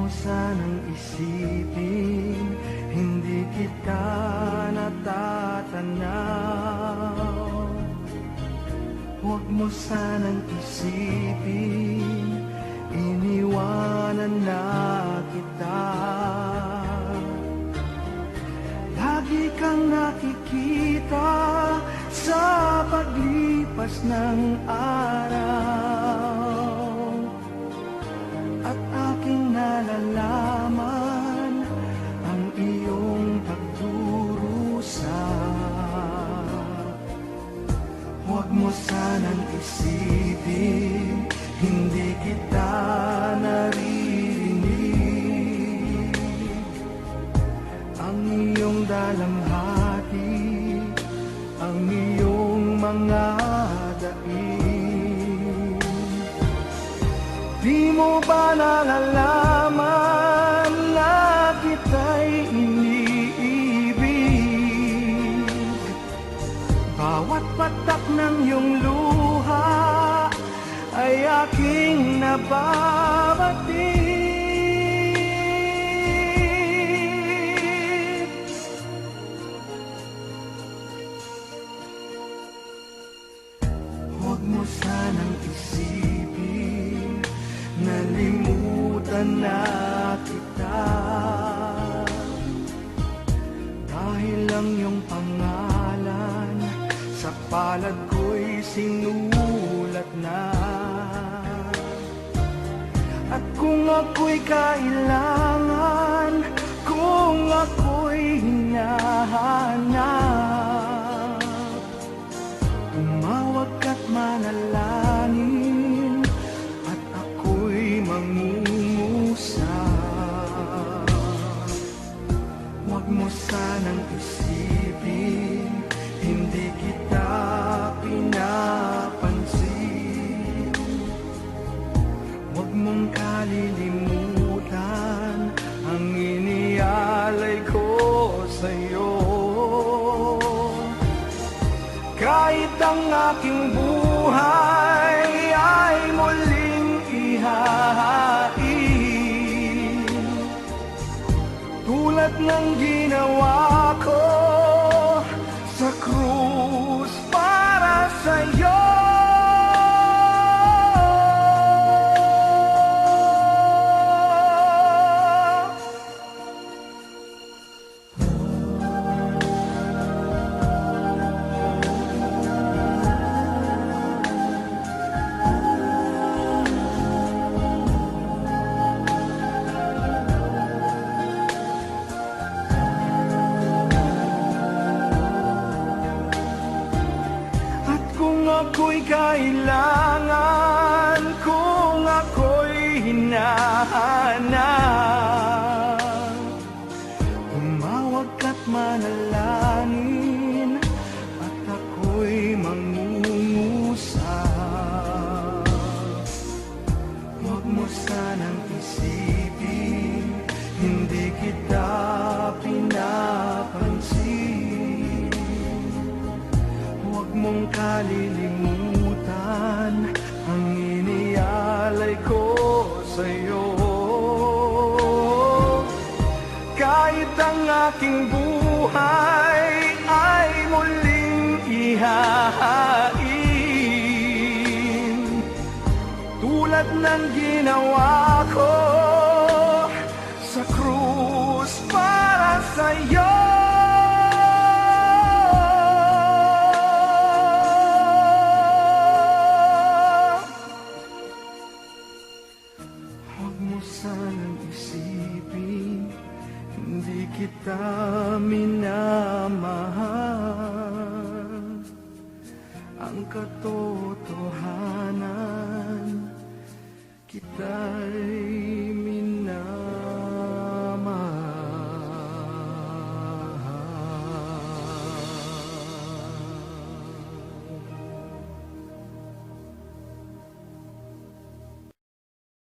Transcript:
sanang isipin, hindi kita natatanaw. Huwag mo sanang isipin, iniwanan na kita. Lagi kang nakikita sa paglipas ng araw, at aking nalalaman ang iyong pagdurusa. Huwag mo sanang isipin, hindi kita naririnig. Ang iyong dalamhati, ang iyong mga daing. Di mo ba nalalaman na kita'y iniibig? Bawat patak ng iyong luha ay aking nababatid. Huwag mo sanang isipin, nalimutan na kita. Dahil ang iyong pangalan sa palad ko'y sinulat na. At kung ako'y kailangan, kung ako'y hinahanap, tumawag ka't manalangin, at ako'y mangungusap. Huwag mo sanang isipin, hindi kita pinapansin. Huwag mong kalilimutan ang inialay ko sa'yo. Kahit ang aking buhay ay muling ihahain, tulad ng ginawa ko sa krus para sa'yo. Ako'y kailangan, kung ako'y hinahanap, tumawag ka't manalangin, at ako'y mangungusap. Huwag mo sanang isipin, hindi kita pinapansin. Huwag mong kalilimutan ang inialay ko sa'yo. Kahit ang aking buhay ay muling ihahain, tulad ng ginawa ko sa krus para sa'yo. Sanang isipin, hindi kita minamahal. Ang katotohanan, kita'y